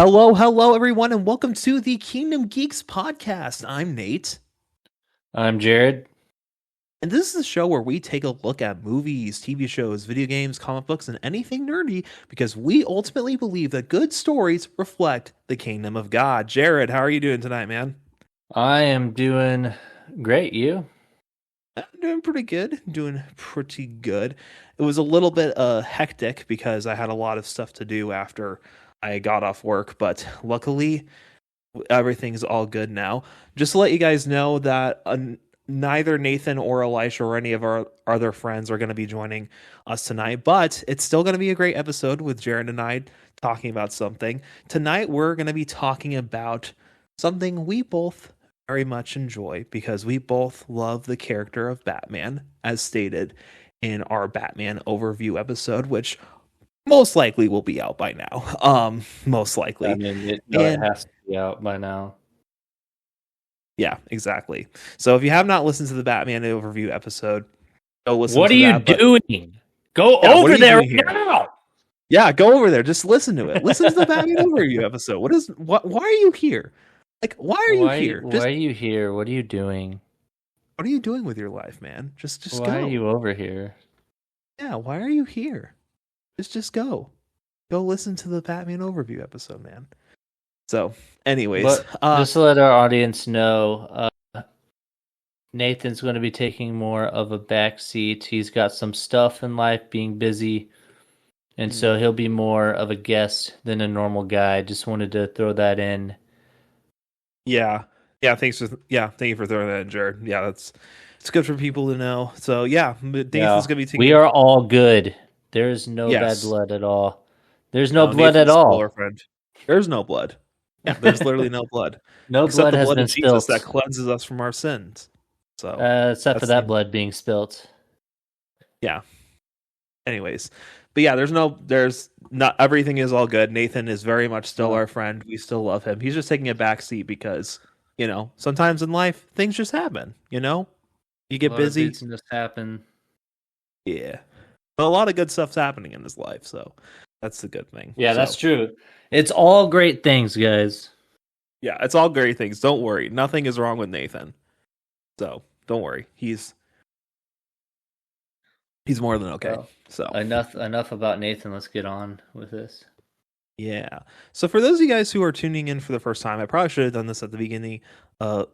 Hello, everyone, and welcome to the Kingdom Geeks Podcast. I'm Nate. I'm Jared. And this is the show where we take a look at movies, TV shows, video games, comic books, and anything nerdy because we ultimately believe that good stories reflect the kingdom of God. Jared, how are you doing tonight, man? I am doing great. You? I'm doing pretty good. It was a little bit hectic because I had a lot of stuff to do after I got off work, but luckily everything's all good now. Just to let you guys know that neither Nathan or Elisha or any of our other friends are going to be joining us tonight, but it's still going to be a great episode with Jared and I talking about something. Tonight we're going to be talking about something we both very much enjoy because we both love the character of Batman, as stated in our Batman overview episode, which most likely will be out by now. Most likely. I mean, it has to be out by now. Yeah, exactly. So if you have not listened to the Batman overview episode, go listen to that. What are you doing? Go over there now! Yeah, go over there. Just listen to it. Listen to the Batman overview episode. Why are you here? Like, why are you here? Why are you here? What are you doing? What are you doing with your life, man? Just why go. Why are you over here? Yeah, why are you here? Just go. Go listen to the Batman overview episode, man. So, anyways. Just to let our audience know, Nathan's going to be taking more of a back seat. He's got some stuff in life, being busy, and so he'll be more of a guest than a normal guy. Just wanted to throw that in. Yeah. Thank you for throwing that in, Jared. Yeah, it's good for people to know. So yeah, Nathan's gonna be taking. We are all good. There's no bad blood at all. There's no blood Nathan's at all. Our friend. There's no blood. Yeah, there's literally no blood. No blood has been spilled. That cleanses us from our sins. So except for that blood being spilt. Yeah. Anyways. But yeah, there's not everything is all good. Nathan is very much still our friend. We still love him. He's just taking a back seat because, sometimes in life things just happen, You get busy. Just happen. Yeah. But a lot of good stuff's happening in his life, so that's the good thing. Yeah, that's true. It's all great things, guys. Yeah, it's all great things. Don't worry. Nothing is wrong with Nathan. So, don't worry. He's more than okay. Well, so enough about Nathan. Let's get on with this. Yeah. So for those of you guys who are tuning in for the first time, I probably should have done this at the beginning,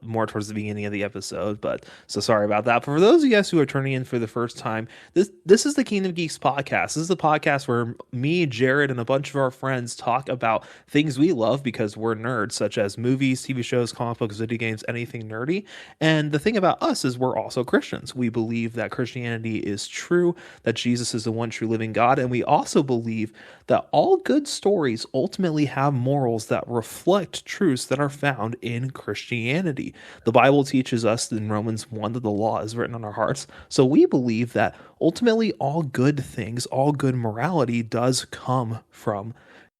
more towards the beginning of the episode, but so sorry about that. But for those of you guys who are turning in for the first time, this is the Kingdom Geeks Podcast. This is the podcast where me, Jared, and a bunch of our friends talk about things we love because we're nerds, such as movies, TV shows, comic books, video games, anything nerdy. And the thing about us is we're also Christians. We believe that Christianity is true, that Jesus is the one true living God, and we also believe that all good stories ultimately have morals that reflect truths that are found in Christianity. The Bible teaches us in Romans 1 that the law is written on our hearts. So we believe that ultimately all good things, all good morality does come from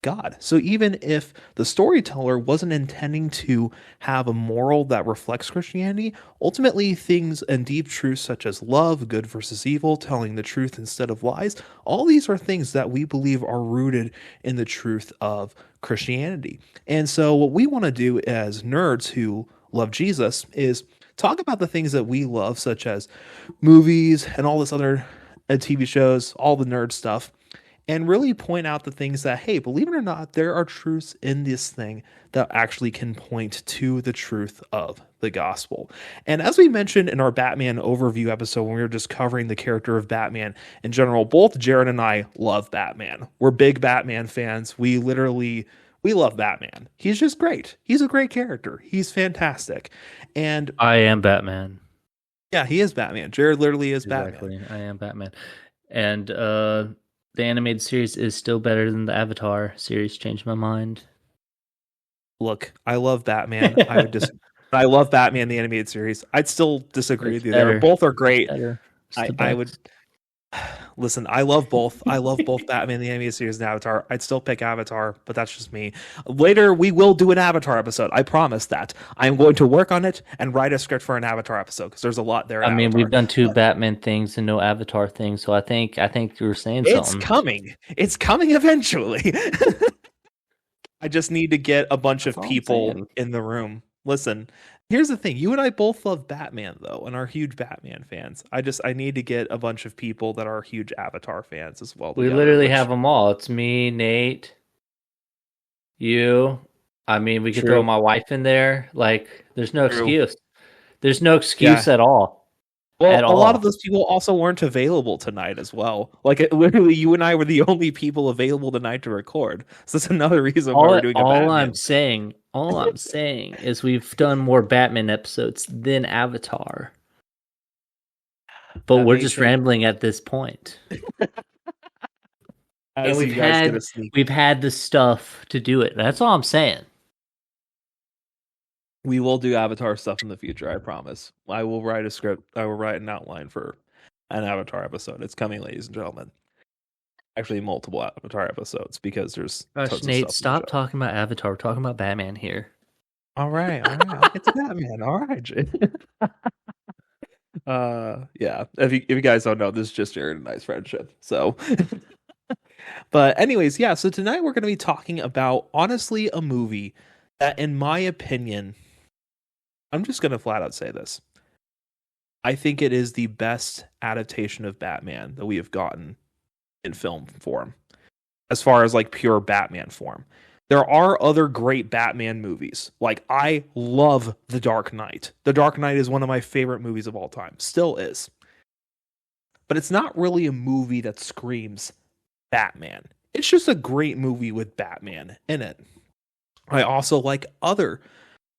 God. So even if the storyteller wasn't intending to have a moral that reflects Christianity, ultimately things and deep truths such as love, good versus evil, telling the truth instead of lies, all these are things that we believe are rooted in the truth of Christianity. And so what we want to do as nerds who love Jesus is talk about the things that we love, such as movies and all this other TV shows, all the nerd stuff, and really point out the things that, hey, believe it or not, there are truths in this thing that actually can point to the truth of the gospel. And as we mentioned in our Batman overview episode, when we were just covering the character of Batman in general, both Jared and I love Batman. We're big Batman fans. We love Batman. He's just great. He's a great character. He's fantastic. And I am Batman. Yeah, he is Batman. Jared literally is exactly. Batman. I am Batman. And the animated series is still better than the Avatar series. Changed my mind. Look, I love Batman. I love Batman the animated series. I'd still disagree with you there. Both are great. I would listen. I love both. I love both Batman the animated series and Avatar. I'd still pick Avatar, but that's just me. Later, we will do an Avatar episode. I promise that. I'm going to work on it and write a script for an Avatar episode because there's a lot there. I mean, we've done two Batman things and no Avatar things, so I think you were saying something. It's coming. It's coming eventually. I just need to get a bunch That's of all I'm people saying. in the room. Listen, here's the thing. You and I both love Batman though, and are huge Batman fans. I need to get a bunch of people that are huge Avatar fans as well We together, literally have which them all. It's me, Nate, you. I mean, we could throw true. my wife in there. Like, there's no True. excuse. There's no Yeah. excuse at all. Well, At a lot of all. those people also weren't available tonight as well. Like literally you and I were the only people available tonight to record. So that's another reason why we're doing a Batman thing. All I'm saying is we've done more Batman episodes than Avatar. But That we're may just change rambling at this point. And as you guys get a sneak. we've had the stuff to do it. That's all I'm saying. We will do Avatar stuff in the future, I promise. I will write a script. I will write an outline for an Avatar episode. It's coming, ladies and gentlemen. Actually, multiple Avatar episodes because there's Gosh, tons of Nate, stuff in the stop show. talking about Avatar. We're talking about Batman here. All right. I'll get to Batman. All right, Jay. Yeah. If you guys don't know, this is just Jared and I's friendship. So, but anyways, yeah. So tonight we're going to be talking about honestly a movie that, in my opinion, I'm just going to flat out say this. I think it is the best adaptation of Batman that we have gotten in film form, as far as like pure Batman form. There are other great Batman movies. Like, I love The Dark Knight. The Dark Knight is one of my favorite movies of all time. Still is. But it's not really a movie that screams Batman. It's just a great movie with Batman in it. I also like other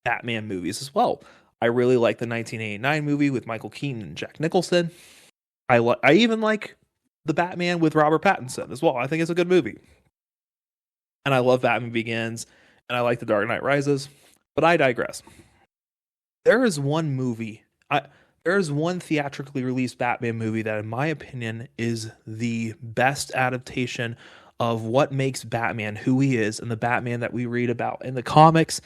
Batman movies as well. I really like the 1989 movie with Michael Keaton and Jack Nicholson. I even like the Batman with Robert Pattinson as well. I think it's a good movie. And I love Batman Begins, and I like The Dark Knight Rises. But I digress. There is one movie, there is one theatrically released Batman movie that, in my opinion, is the best adaptation of what makes Batman who he is and the Batman that we read about in the comics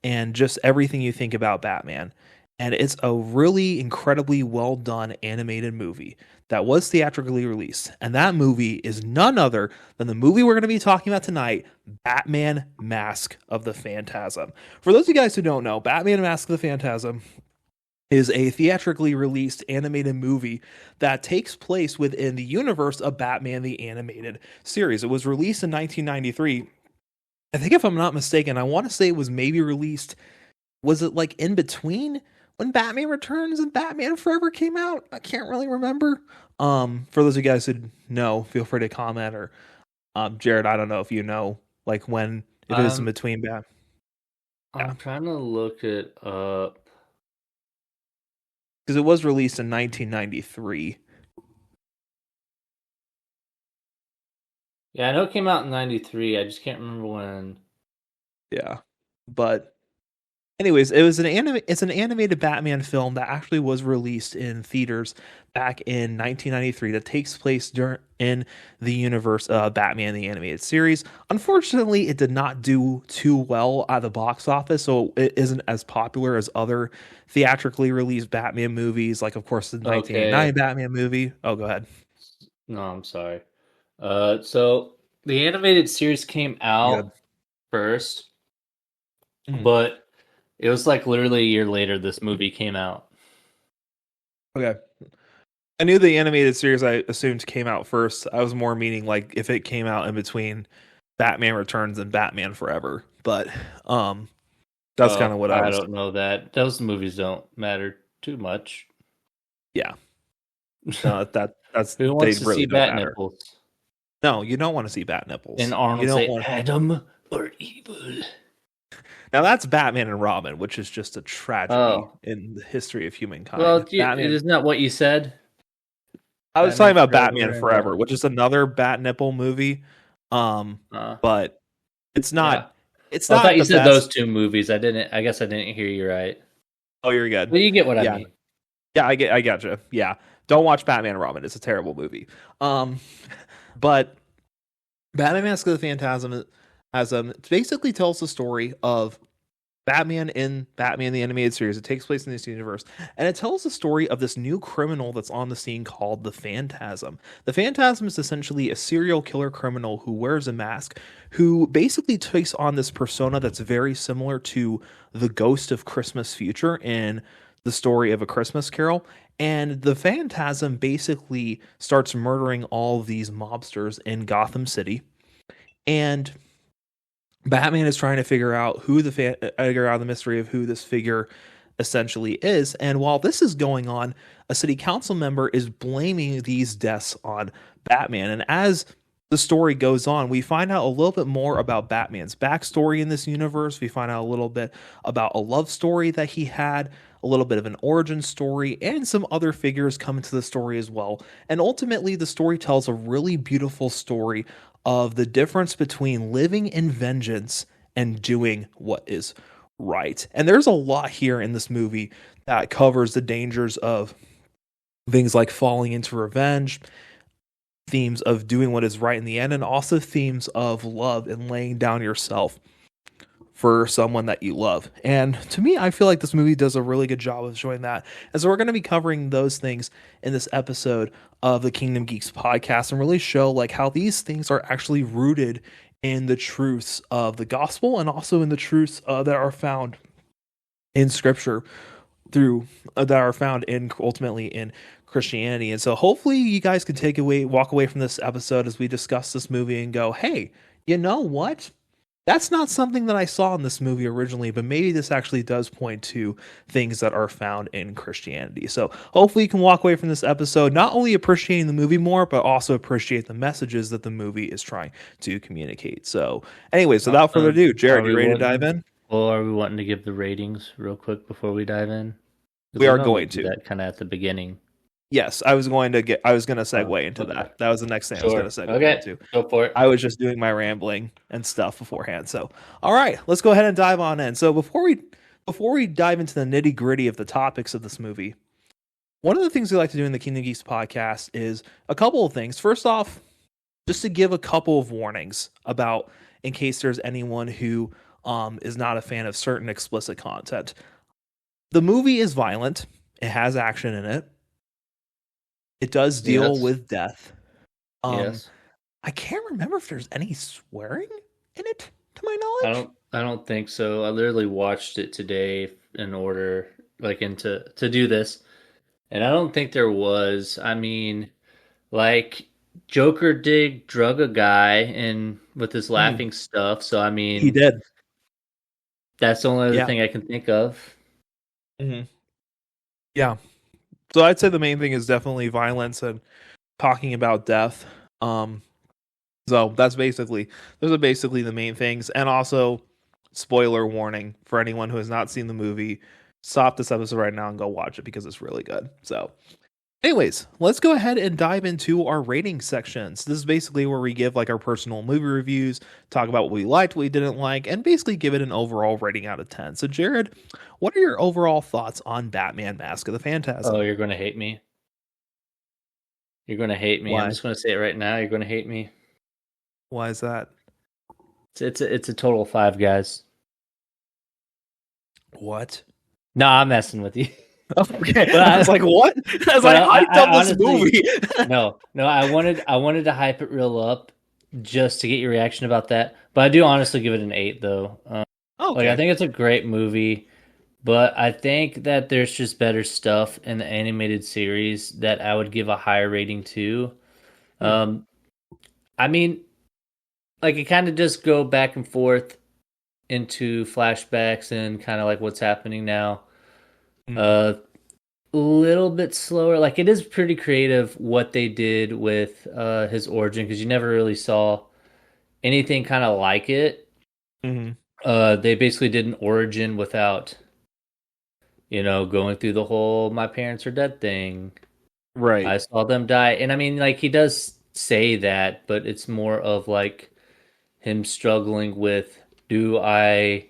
and just everything you think about Batman. And it's a really incredibly well done animated movie that was theatrically released. And that movie is none other than the movie we're going to be talking about tonight, Batman Mask of the Phantasm. For those of you guys who don't know, Batman Mask of the Phantasm is a theatrically released animated movie that takes place within the universe of Batman the Animated Series. It was released in 1993. I think if I'm not mistaken, I want to say it was maybe released, was it like in between when Batman Returns and Batman Forever came out? I can't really remember. For those of you guys who know, feel free to comment, or Jared, I don't know if you know like when it is in between Bat. I'm trying to look it up. Because it was released in 1993. Yeah, I know it came out in 93. I just can't remember when. Yeah. But anyways, it's an animated Batman film that actually was released in theaters back in 1993 that takes place in the universe of Batman the Animated Series. Unfortunately, it did not do too well at the box office, so it isn't as popular as other theatrically released Batman movies, like of course the 1989 Batman movie. Oh, go ahead. No, I'm sorry. So the animated series came out first, but it was like literally a year later this movie came out. Okay. I knew the animated series I assumed came out first. I was more meaning like if it came out in between Batman Returns and Batman Forever. But that's kind of what I don't know that. Those movies don't matter too much. Yeah. That's who wants to really see bat nipples? No, you don't want to see bat nipples. And Arnold say Adam or evil. Now that's Batman and Robin, which is just a tragedy in the history of humankind. Well, isn't that what you said? I was talking about Batman Forever, which is another bat nipple movie. But it's not. Yeah. It's not. I thought you said those two movies. I guess I didn't hear you right. Oh, you're good. Well, you get what I mean. Yeah, I gotcha. Yeah, don't watch Batman and Robin. It's a terrible movie. But Batman Mask of the Phantasm basically tells the story of Batman the Animated Series. It takes place in this universe, and it tells the story of this new criminal that's on the scene called the Phantasm. The Phantasm is essentially a serial killer criminal who wears a mask, who basically takes on this persona that's very similar to the Ghost of Christmas Future in the story of A Christmas Carol. And the Phantasm basically starts murdering all of these mobsters in Gotham City. And Batman is trying to figure out figure out the mystery of who this figure essentially is. And while this is going on, a city council member is blaming these deaths on Batman. And as the story goes on, we find out a little bit more about Batman's backstory in this universe. We find out a little bit about a love story that he had, a little bit of an origin story, and some other figures come into the story as well. And ultimately, the story tells a really beautiful story of the difference between living in vengeance and doing what is right. And there's a lot here in this movie that covers the dangers of things like falling into revenge, themes of doing what is right in the end, and also themes of love and laying down yourself for someone that you love. And to me, I feel like this movie does a really good job of showing that. And so we're going to be covering those things in this episode of the Kingdom Geeks podcast and really show like how these things are actually rooted in the truths of the gospel and also in the truths that are found in scripture that are found in ultimately in Christianity. And so hopefully you guys can walk away from this episode as we discuss this movie and go, hey, you know what? That's not something that I saw in this movie originally, but maybe this actually does point to things that are found in Christianity. So hopefully you can walk away from this episode not only appreciating the movie more, but also appreciate the messages that the movie is trying to communicate. So anyways, without further ado, Jared, you ready to dive in? Well, are we wanting to give the ratings real quick before we dive in? We are going to. That kind of at the beginning. Yes, I was going to segue into that. That was the next thing I was going to segue into. Go for it. I was just doing my rambling and stuff beforehand. So, all right, let's go ahead and dive on in. So before we dive into the nitty gritty of the topics of this movie, one of the things we like to do in the Kingdom Geeks podcast is a couple of things. First off, just to give a couple of warnings about in case there's anyone who is not a fan of certain explicit content. The movie is violent. It has action in it. It does deal with death. Yes. I can't remember if there's any swearing in it, to my knowledge. I don't think so. I literally watched it today in order, to do this, and I don't think there was. I mean, like Joker did drug a guy and with his laughing stuff. So I mean, he did. That's the only other thing I can think of. Mm-hmm. Yeah. So I'd say the main thing is definitely violence and talking about death. So those are basically the main things. And also, spoiler warning for anyone who has not seen the movie, stop this episode right now and go watch it because it's really good. So anyways, let's go ahead and dive into our rating sections. This is basically where we give like our personal movie reviews, talk about what we liked, what we didn't like, and basically give it an overall rating out of 10. So Jared, what are your overall thoughts on Batman Mask of the Phantasm? Oh, you're going to hate me. You're going to hate me. Why? I'm just going to say it right now. You're going to hate me. Why is that? It's a total of 5, guys. What? No, I'm messing with you. Okay, I was like, "What?" I was like, "Hyped up this movie." no, I wanted to hype it real up just to get your reaction about that. But I do honestly give it an 8, though. I think it's a great movie, but I think that there's just better stuff in the animated series that I would give a higher rating to. I mean, like it kind of just go back and forth into flashbacks and kind of like what's happening now. A little bit slower. Like it is pretty creative what they did with his origin because you never really saw anything kind of like it. They basically did an origin without, going through the whole "my parents are dead" thing. Right. I saw them die, and I mean, like he does say that, but it's more of like him struggling with, do I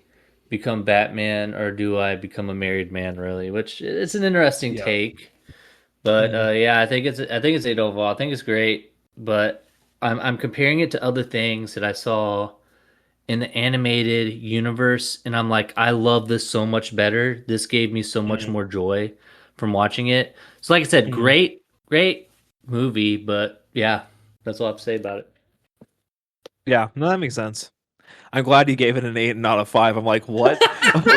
become Batman or do I become a married man, really? Which it's an interesting take. But I think it's 8 overall. I think it's great, but I'm comparing it to other things that I saw in the animated universe, and I'm like, I love this so much better. This gave me so much Mhm. more joy from watching it. So, like I said, Mhm. great movie, but yeah, that's all I have to say about it. Yeah, no, that makes sense. I'm glad you gave it an 8 out of 5. I'm like, what?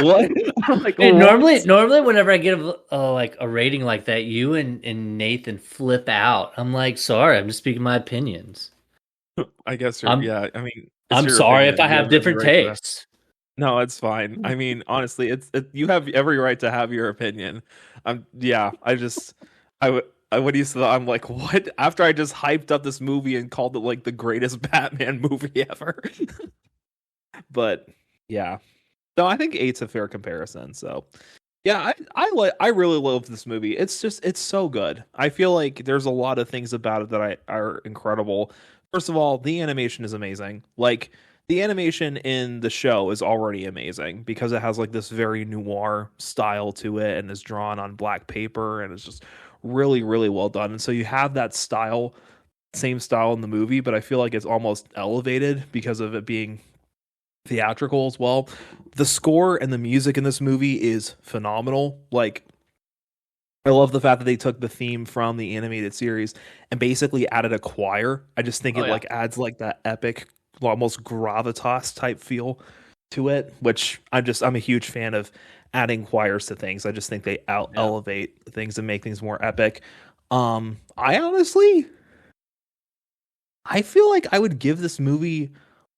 What? I'm like, Hey, what? normally, whenever I get like a rating like that, you and Nathan flip out. I'm like, sorry, I'm just speaking my opinions. I guess you're, I'm yeah. I mean, it's I'm your sorry if opinion. I You have have every different right to that. tastes. No, it's fine. I mean, honestly, you have every right to have your opinion. Yeah. I would. When you said that, I'm like, what? After I just hyped up this movie and called it like the greatest Batman movie ever. But yeah, no, I think eight's a fair comparison. So yeah, I really love this movie. It's so good. I feel like there's a lot of things about it that are incredible. First of all, the animation is amazing. Like the animation in the show is already amazing because it has like this very noir style to it and is drawn on black paper and it's just really really well done. And so you have that style, same style in the movie, but I feel like it's almost elevated because of it being theatrical as well. The score and the music in this movie is phenomenal. Like I love the fact that they took the theme from the animated series and basically added a choir. I just think Oh it yeah, like adds like that epic, almost gravitas type feel to it, which I'm a huge fan of adding choirs to things. I just think they yeah. elevate things and make things more epic. I honestly I feel like I would give this movie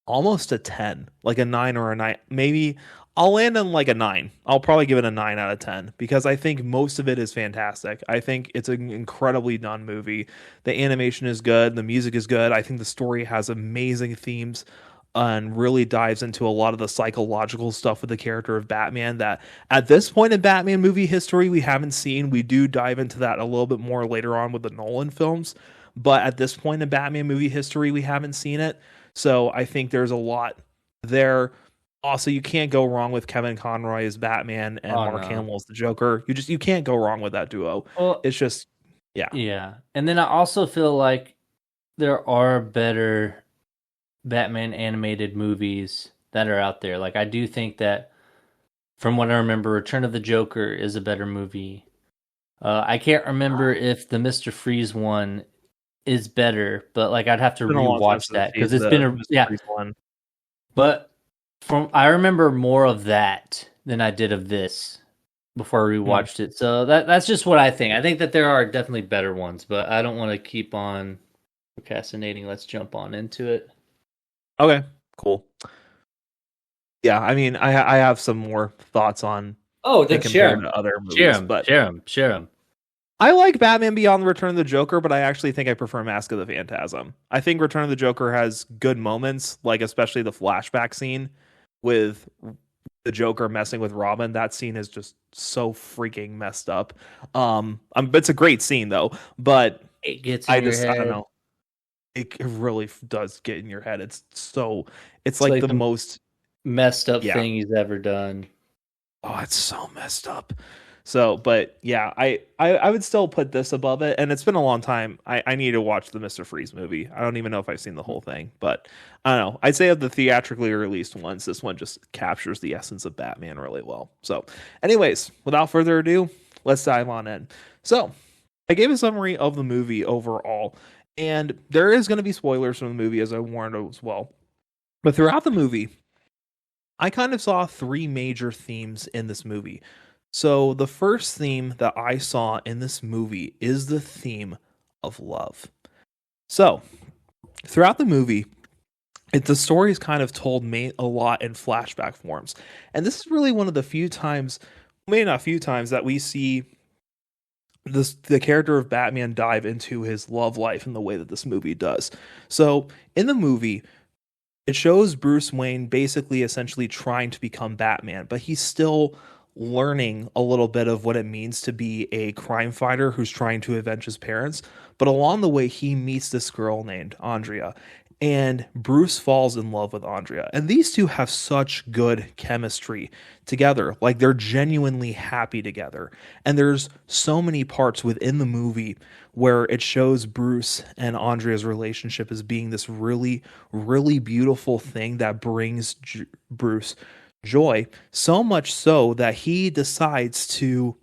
almost a 10, like a 9 or a 9. Maybe I'll land on like a 9. I'll probably give it a 9 out of 10 because I think most of it is fantastic. I think it's an incredibly done movie. The animation is good, the music is good. I think the story has amazing themes and really dives into a lot of the psychological stuff with the character of Batman that at this point in Batman movie history we haven't seen. We do dive into that a little bit more later on with the Nolan films, but at this point in Batman movie history we haven't seen it. So I think there's a lot there. Also, you can't go wrong with Kevin Conroy as Batman and Oh Mark no. Hamill as the Joker. You can't go wrong with that duo. Well, It's just yeah. yeah. And then I also feel like there are better Batman animated movies that are out there. Like I do think that from what I remember, Return of the Joker is a better movie. I can't remember if the Mr. Freeze one is better, but like I'd have to It's been a long time rewatch since I've that because seen it's been the a Mr. yeah. Freeze one. But from I remember more of that than I did of this before I Hmm. rewatched it. So that's just what I think. I think that there are definitely better ones, but I don't want to keep on procrastinating. Let's jump on into it. Okay, cool. Yeah, I mean, I have some more thoughts on Oh, it then share compared them. to other Share movies, them. but Share them. Share them. I like Batman Beyond Return of the Joker, but I actually think I prefer Mask of the Phantasm. I think Return of the Joker has good moments, like especially the flashback scene with the Joker messing with Robin. That scene is just so freaking messed up. It's a great scene though, but It gets in your I don't head. know. It really does get in your head. It's It's like like the the most messed up yeah. thing he's ever done. Oh, it's so messed up. So, but yeah, I would still put this above it. And it's been a long time. I need to watch the Mr. Freeze movie. I don't even know if I've seen the whole thing, but I don't know. I'd say of the theatrically released ones, this one just captures the essence of Batman really well. So, anyways, without further ado, let's dive on in. So, I gave a summary of the movie overall, and there is going to be spoilers from the movie as I warned as well. But throughout the movie, I kind of saw three major themes in this movie. So, the first theme that I saw in this movie is the theme of love. So, throughout the movie, the story is kind of told a lot in flashback forms. And this is really one of the few times, maybe not few times, that we see the character of Batman dive into his love life in the way that this movie does. So, in the movie, it shows Bruce Wayne basically essentially trying to become Batman, but he's still learning a little bit of what it means to be a crime fighter who's trying to avenge his parents. But along the way, he meets this girl named Andrea. and Bruce falls in love with Andrea. And these two have such good chemistry together. Like they're genuinely happy together. And there's so many parts within the movie where it shows Bruce and Andrea's relationship as being this really, really beautiful thing that brings Bruce joy. So much so that he decides to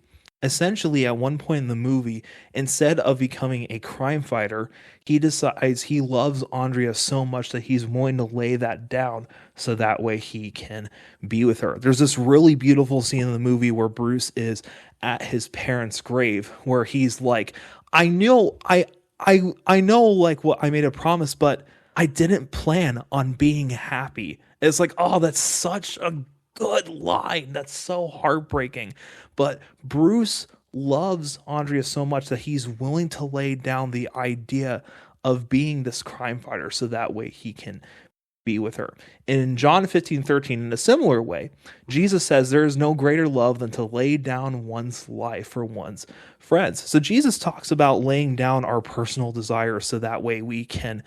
essentially at one point in the movie, instead of becoming a crime fighter, he decides he loves Andrea so much that he's willing to lay that down so that way he can be with her. There's this really beautiful scene in the movie where Bruce is at his parents' grave where he's like, I know like what I made a promise, but I didn't plan on being happy. It's like, oh, that's such a good line. That's so heartbreaking. But Bruce loves Andrea so much that he's willing to lay down the idea of being this crime fighter so that way he can be with her. In John 15:13, in a similar way, Jesus says there is no greater love than to lay down one's life for one's friends. So Jesus talks about laying down our personal desires so that way we can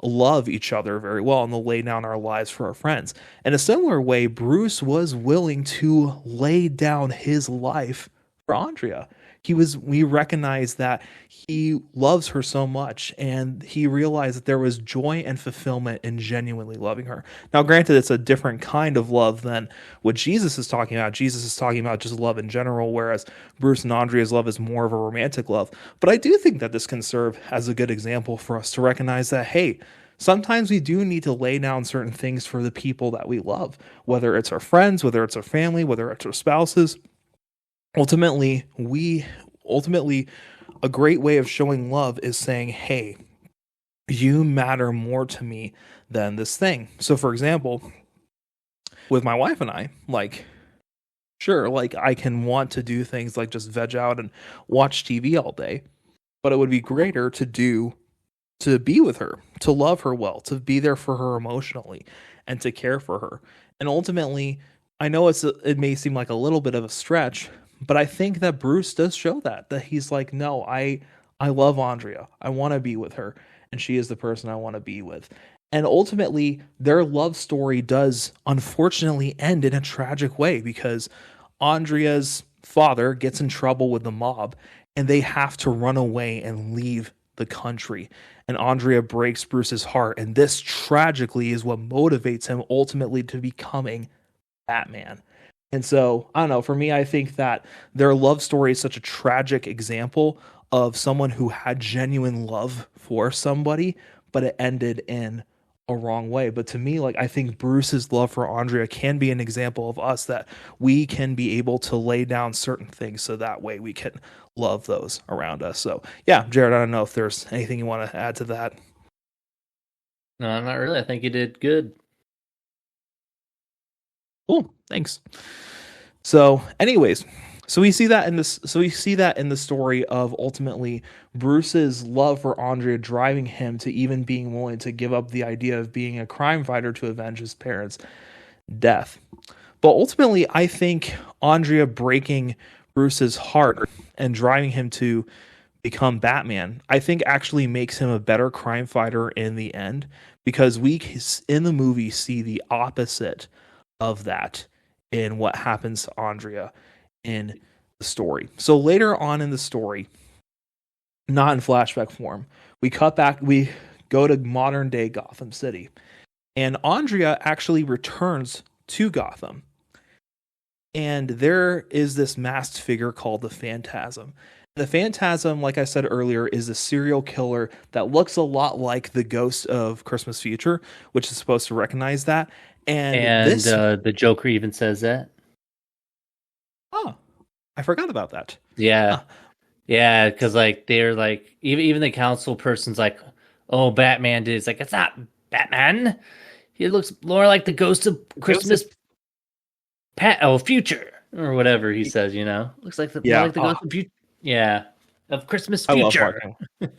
love each other very well and to lay down our lives for our friends. In a similar way, Bruce was willing to lay down his life for Andrea. We recognized that he loves her so much, and he realized that there was joy and fulfillment in genuinely loving her. Now, granted, it's a different kind of love than what Jesus is talking about. Jesus is talking about just love in general, whereas Bruce and Andrea's love is more of a romantic love. But I do think that this can serve as a good example for us to recognize that, hey, sometimes we do need to lay down certain things for the people that we love, whether it's our friends, whether it's our family, whether it's our spouses. Ultimately, a great way of showing love is saying, hey, you matter more to me than this thing. So for example, with my wife and I, like, sure, like I can want to do things like just veg out and watch TV all day, but it would be greater to be with her, to love her well, to be there for her emotionally and to care for her. And ultimately, I know it may seem like a little bit of a stretch, but I think that Bruce does show that he's like, no, I love Andrea. I want to be with her, and she is the person I want to be with. And ultimately, their love story does unfortunately end in a tragic way because Andrea's father gets in trouble with the mob and they have to run away and leave the country. And Andrea breaks Bruce's heart, and this tragically is what motivates him ultimately to becoming Batman. And so, I don't know, for me, I think that their love story is such a tragic example of someone who had genuine love for somebody, but it ended in a wrong way. But to me, like, I think Bruce's love for Andrea can be an example of us that we can be able to lay down certain things so that way we can love those around us. So, yeah, Jared, I don't know if there's anything you want to add to that. No, not really. I think you did good. Cool, thanks. So, anyways, so we see that in the story of ultimately Bruce's love for Andrea driving him to even being willing to give up the idea of being a crime fighter to avenge his parents' death. But ultimately, I think Andrea breaking Bruce's heart and driving him to become Batman, I think actually makes him a better crime fighter in the end, because we in the movie see the opposite of that in what happens to Andrea in the story. So later on in the story, not in flashback form, we go to modern day Gotham City, and Andrea actually returns to Gotham. And there is this masked figure called the Phantasm. The Phantasm, like I said earlier, is a serial killer that looks a lot like the ghost of Christmas Future, which is supposed to recognize that. And the Joker even says that. Oh, I forgot about that. Yeah. Huh. Yeah, because like they're like even the council person's like, oh, Batman did. It's like, it's not Batman. He looks more like the ghost of Christmas future or whatever he says, you know. Looks like the ghost of future. Yeah. Of Christmas future.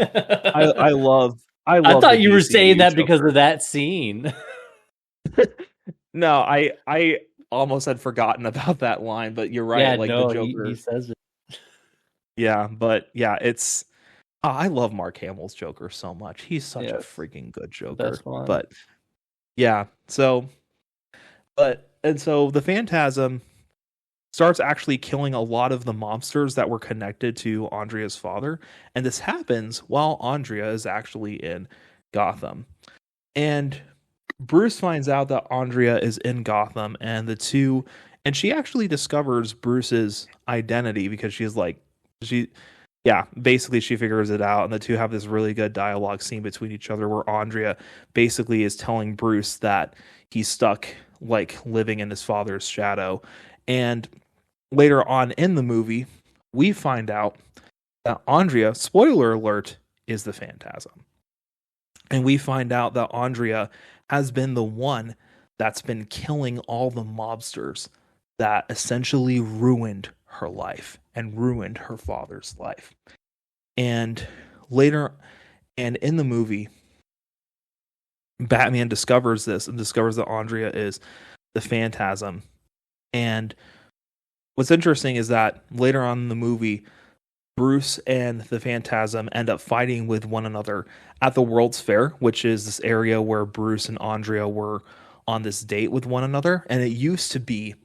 I love I thought you were saying that Joker because of that scene. No, I almost had forgotten about that line, but you're right. Yeah, like no, the Joker, he says it. Yeah, but yeah, it's I love Mark Hamill's Joker so much. He's such a Yes, freaking good Joker. best one. But yeah, so the Phantasm starts actually killing a lot of the mobsters that were connected to Andrea's father, and this happens while Andrea is actually in Gotham. And Bruce finds out that Andrea is in Gotham, and she actually discovers Bruce's identity because basically she figures it out, and the two have this really good dialogue scene between each other where Andrea basically is telling Bruce that he's stuck like living in his father's shadow. And later on in the movie, we find out that Andrea, spoiler alert, is the Phantasm. And we find out that Andrea has been the one that's been killing all the mobsters that essentially ruined her life and ruined her father's life. And later, and in the movie, Batman discovers this and discovers that Andrea is the Phantasm. And what's interesting is that later on in the movie, Bruce and the Phantasm end up fighting with one another at the World's Fair, which is this area where Bruce and Andrea were on this date with one another. And it used to be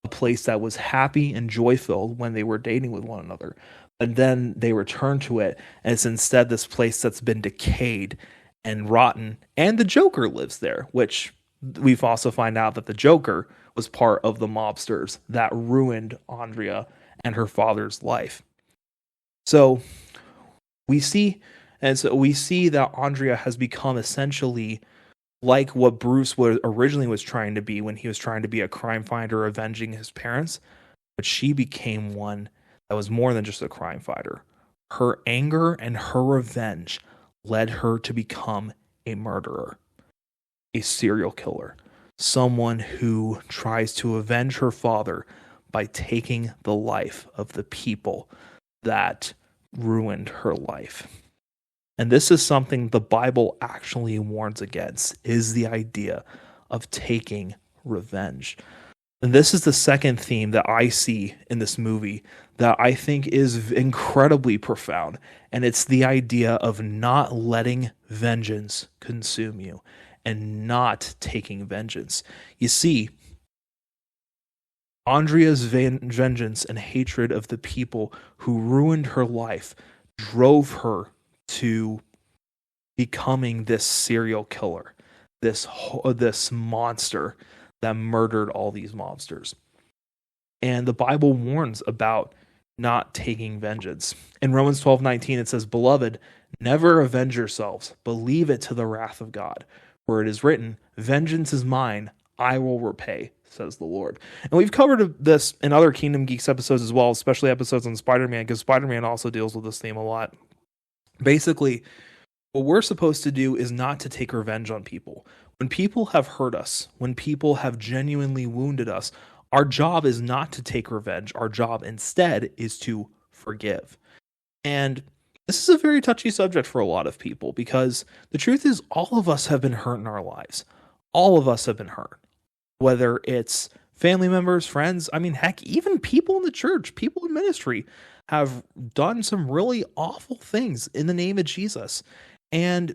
a place that was happy and joy-filled when they were dating with one another. And then they return to it, and it's instead this place that's been decayed and rotten. And the Joker lives there, which we've also find out that the Joker was part of the mobsters that ruined Andrea and her father's life. So we see that Andrea has become essentially like what Bruce originally was trying to be when he was trying to be a crime fighter avenging his parents, but she became one that was more than just a crime fighter. Her anger and her revenge led her to become a murderer, a serial killer, someone who tries to avenge her father by taking the life of the people that ruined her life. And this is something the Bible actually warns against, is the idea of taking revenge. And this is the second theme that I see in this movie that I think is incredibly profound. And it's the idea of not letting vengeance consume you and not taking vengeance. You see, Andrea's vengeance and hatred of the people who ruined her life drove her to becoming this serial killer, this monster that murdered all these mobsters. And the Bible warns about not taking vengeance. In Romans 12:19, it says, "Beloved, never avenge yourselves, but leave it to the wrath of God. For it is written, vengeance is mine, I will repay, says the Lord." And we've covered this in other Kingdom Geeks episodes as well, especially episodes on Spider-Man, because Spider-Man also deals with this theme a lot. Basically, what we're supposed to do is not to take revenge on people. When people have hurt us, when people have genuinely wounded us, our job is not to take revenge. Our job instead is to forgive. And this is a very touchy subject for a lot of people because the truth is all of us have been hurt in our lives. All of us have been hurt. Whether it's family members, friends, heck, even people in the church, people in ministry have done some really awful things in the name of Jesus. And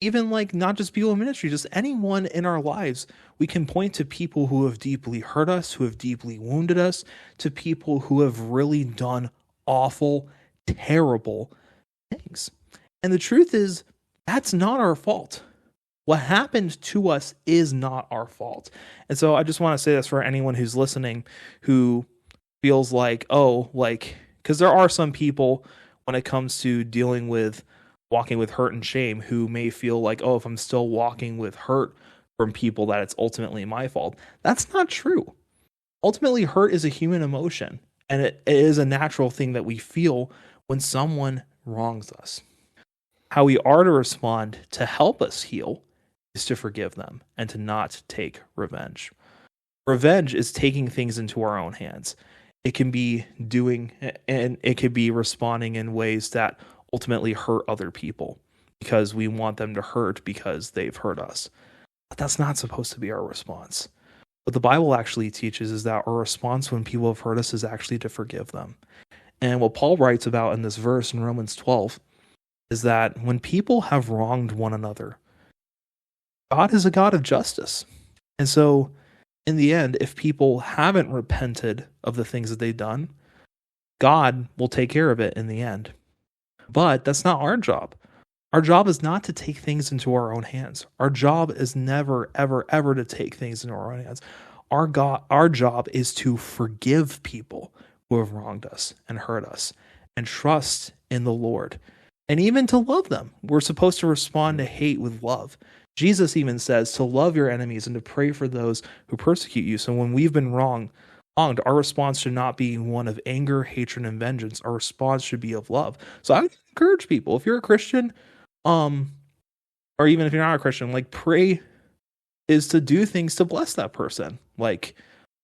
even not just people in ministry, just anyone in our lives, we can point to people who have deeply hurt us, who have deeply wounded us, to people who have really done awful, terrible things. And the truth is, that's not our fault. What happened to us is not our fault. And so I just want to say this for anyone who's listening who feels because there are some people when it comes to dealing with walking with hurt and shame who may feel like, oh, if I'm still walking with hurt from people, that it's ultimately my fault. That's not true. Ultimately, hurt is a human emotion, and it is a natural thing that we feel when someone wrongs us. How we are to respond to help us heal is to forgive them and to not take revenge. Revenge is taking things into our own hands. It can be responding in ways that ultimately hurt other people because we want them to hurt because they've hurt us. But that's not supposed to be our response. What the Bible actually teaches is that our response when people have hurt us is actually to forgive them. And what Paul writes about in this verse in Romans 12 is that when people have wronged one another, God is a God of justice. And so, in the end, if people haven't repented of the things that they've done, God will take care of it in the end. But that's not our job. Our job is not to take things into our own hands. Our job is never, ever, ever to take things into our own hands. Our job is to forgive people who have wronged us and hurt us and trust in the Lord and even to love them. We're supposed to respond to hate with love. Jesus even says to love your enemies and to pray for those who persecute you. So when we've been wronged, our response should not be one of anger, hatred, and vengeance. Our response should be of love. So I would encourage people, if you're a Christian, um, or even if you're not a Christian, like pray is to do things to bless that person. Like,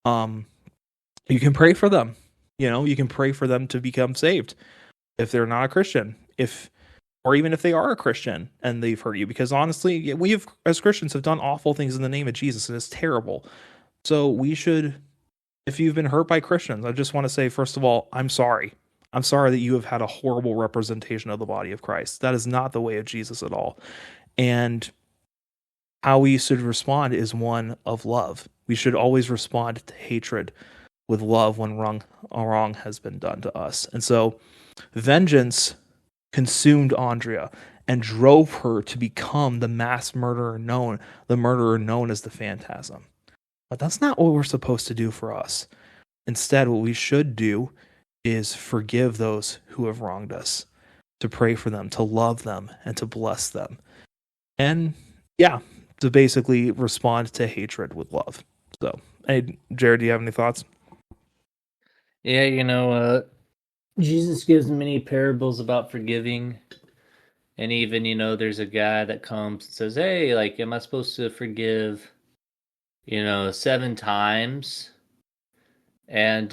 um, you can pray for them. You can pray for them to become saved if they're not a Christian. Or even if they are a Christian and they've hurt you, because honestly, we have, as Christians, have done awful things in the name of Jesus, and it's terrible. So we should, if you've been hurt by Christians, I just want to say, first of all, I'm sorry. I'm sorry that you have had a horrible representation of the body of Christ. That is not the way of Jesus at all. And how we should respond is one of love. We should always respond to hatred with love when wrong has been done to us. And so vengeance consumed Andrea and drove her to become the murderer known as the Phantasm. But that's not what we're supposed to do for us. Instead, what we should do is forgive those who have wronged us, to pray for them, to love them, and to bless them. And yeah, to basically respond to hatred with love. So, hey, Jared, do you have any thoughts? Yeah, Jesus gives many parables about forgiving. And even, there's a guy that comes and says, hey, like, am I supposed to forgive, 7 times? And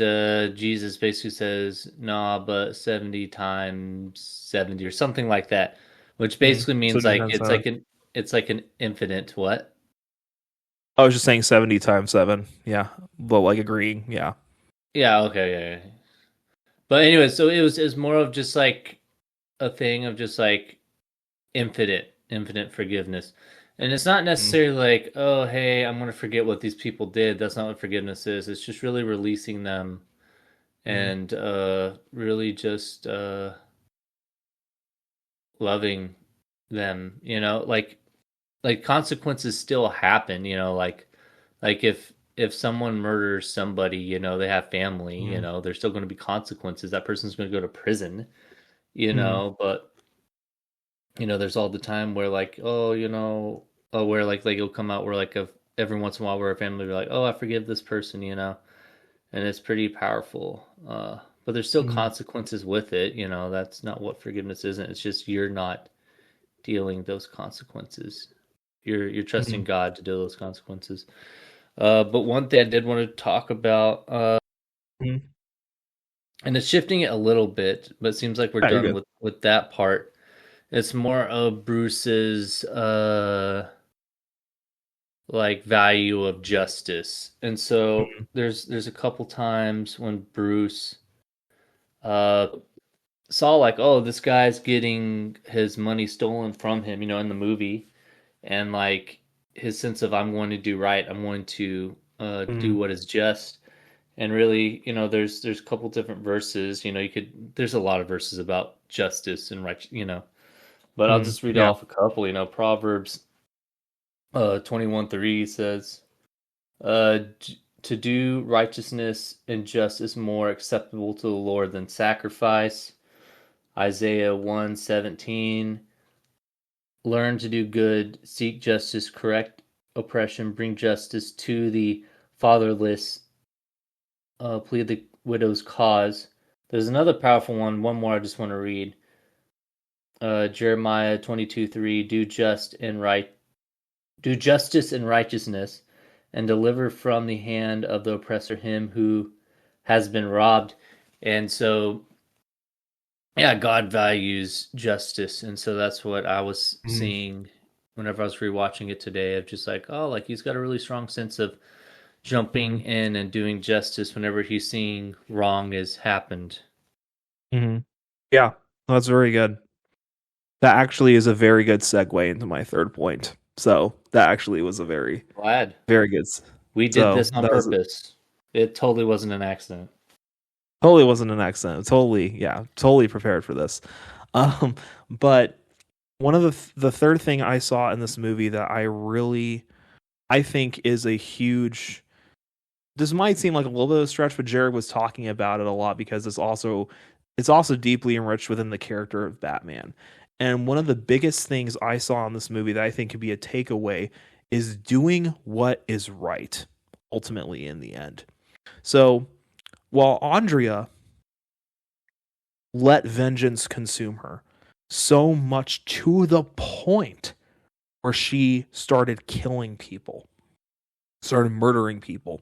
Jesus basically says, nah, but 70 times 70 or something like that, which basically means So like just answer. it's like an infinite what? I was just saying 70 times 7. Yeah. But like agreeing. Yeah. Yeah, okay, yeah. But anyway, so it was more of just like a thing of just like infinite forgiveness. And it's not Mm. necessarily like, oh, hey, I'm going to forget what these people did. That's not what forgiveness is. It's just really releasing them Mm. and really just loving them, like consequences still happen, like if someone murders somebody, they have family, Mm. there's still going to be consequences. That person's going to go to prison, Mm. but there's all the time where like, oh, where like it'll come out where like every once in a while where a family will be like, oh, I forgive this person, and it's pretty powerful. But there's still Mm. consequences with it, that's not what forgiveness isn't. It's just you're not dealing those consequences. You're trusting Mm. God to deal those consequences. But one thing I did want to talk about, Mm. and it's shifting it a little bit, but it seems like we're Yeah, you're done good. with that part. It's more of Bruce's like value of justice. And so Mm. there's a couple times when Bruce uh saw like, oh, this guy's getting his money stolen from him, in the movie, and like his sense of I'm going to do right, I'm going to do Mm. what is just. And really, there's a couple different verses, there's a lot of verses about justice and right, but I'll Mm. just read Yeah. off a couple. Proverbs 21:3 says, to do righteousness and justice more acceptable to the Lord than sacrifice. Isaiah 1:17, learn to do good, seek justice, correct oppression, bring justice to the fatherless, plead the widow's cause. There's another powerful one more I just want to read. Jeremiah 22:3, do justice and righteousness, and deliver from the hand of the oppressor him who has been robbed. And so, yeah, God values justice, and so that's what I was Mm. seeing whenever I was rewatching it today. Of just like, oh, like he's got a really strong sense of jumping Mm. in and doing justice whenever he's seeing wrong has happened. Mm. Yeah. That's very good. That actually is a very good segue into my third point. So that actually was a very, Glad very good. we did So this on that was purpose. It totally wasn't an accident. totally wasn't an accident. Totally prepared for this. But one of the third thing I saw in this movie that I think is a huge. This might seem like a little bit of a stretch, but Jared was talking about it a lot because it's also deeply enriched within the character of Batman. And one of the biggest things I saw in this movie that I think could be a takeaway is doing what is right, ultimately in the end. So while Andrea let vengeance consume her, so much to the point where she started killing people, started murdering people,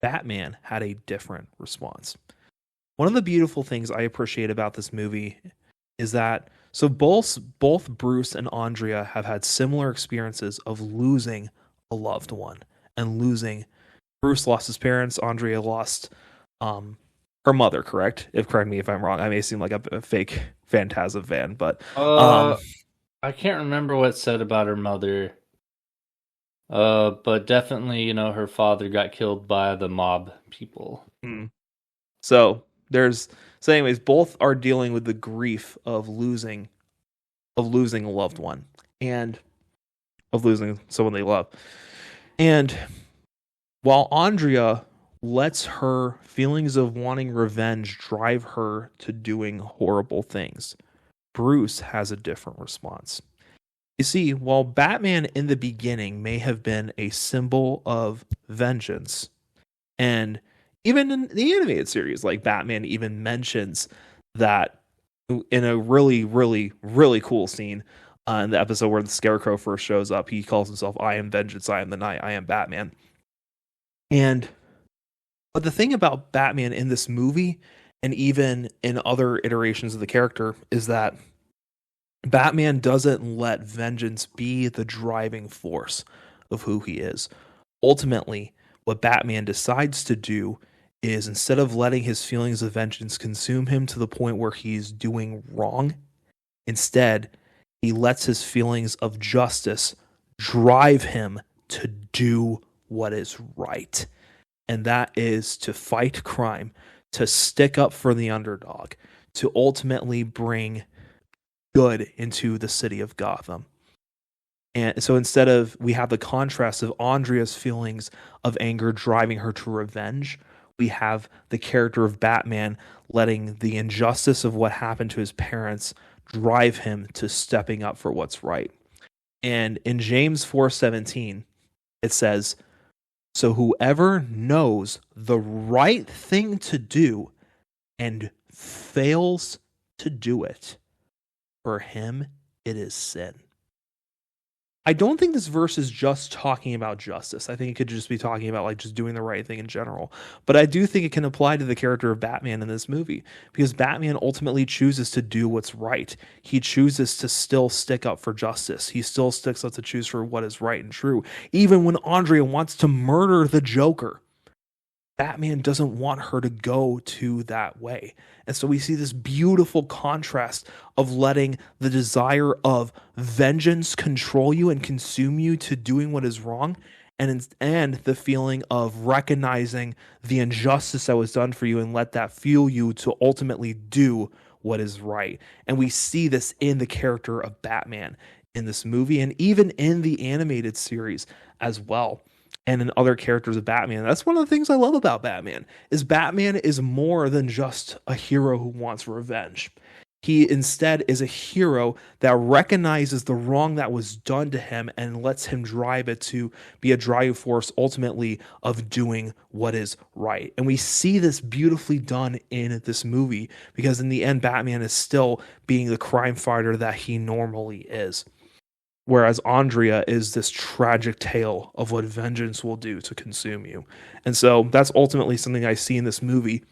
Batman had a different response. One of the beautiful things I appreciate about this movie is that both Bruce and Andrea have had similar experiences of losing a loved one and losing. Bruce lost his parents. Andrea lost her mother. Correct me if I'm wrong. I may seem like a fake Phantasm fan, but I can't remember what it said about her mother. But definitely, her father got killed by the mob people. So anyways, both are dealing with the grief of losing a loved one and of losing someone they love. And while Andrea lets her feelings of wanting revenge drive her to doing horrible things, Bruce has a different response. You see, while Batman in the beginning may have been a symbol of vengeance, and even in the animated series, like Batman even mentions that in a really, really, really cool scene in the episode where the Scarecrow first shows up. He calls himself, "I am vengeance, I am the night, I am Batman." But the thing about Batman in this movie, and even in other iterations of the character, is that Batman doesn't let vengeance be the driving force of who he is. Ultimately, what Batman decides to do is, instead of letting his feelings of vengeance consume him to the point where he's doing wrong, instead, he lets his feelings of justice drive him to do what is right. And that is to fight crime, to stick up for the underdog, to ultimately bring good into the city of Gotham. And so instead of, we have the contrast of Andrea's feelings of anger driving her to revenge, we have the character of Batman letting the injustice of what happened to his parents drive him to stepping up for what's right. And in James 4:17, it says, "So whoever knows the right thing to do and fails to do it, for him it is sin." I don't think this verse is just talking about justice. I think it could just be talking about like just doing the right thing in general. But I do think it can apply to the character of Batman in this movie, because Batman ultimately chooses to do what's right. He chooses to still stick up for justice. He still sticks up to choose for what is right and true. Even when Andrea wants to murder the Joker, Batman doesn't want her to go to that way. And so we see this beautiful contrast of letting the desire of vengeance control you and consume you to doing what is wrong, and the feeling of recognizing the injustice that was done for you and let that fuel you to ultimately do what is right. And we see this in the character of Batman in this movie, and even in the animated series as well, and in other characters of Batman. That's one of the things I love about Batman is more than just a hero who wants revenge. He instead is a hero that recognizes the wrong that was done to him and lets him drive it to be a driving force ultimately of doing what is right. And we see this beautifully done in this movie, because in the end, Batman is still being the crime fighter that he normally is. Whereas Andrea is this tragic tale of what vengeance will do to consume you. And so that's ultimately something I see in this movie,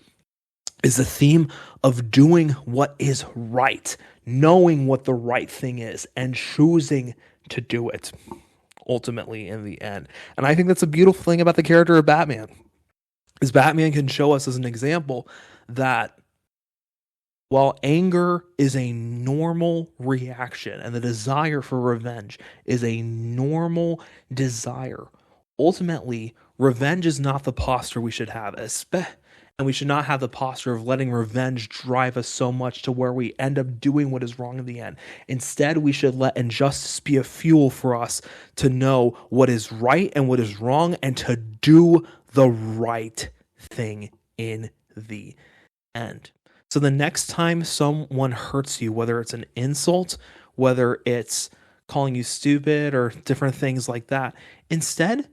is the theme of doing what is right, knowing what the right thing is, and choosing to do it, ultimately in the end. And I think that's a beautiful thing about the character of Batman, is Batman can show us as an example that while anger is a normal reaction and the desire for revenge is a normal desire, ultimately, revenge is not the posture we should have, and we should not have the posture of letting revenge drive us so much to where we end up doing what is wrong in the end. Instead, we should let injustice be a fuel for us to know what is right and what is wrong and to do the right thing in the end. So the next time someone hurts you, whether it's an insult, whether it's calling you stupid or different things like that, instead,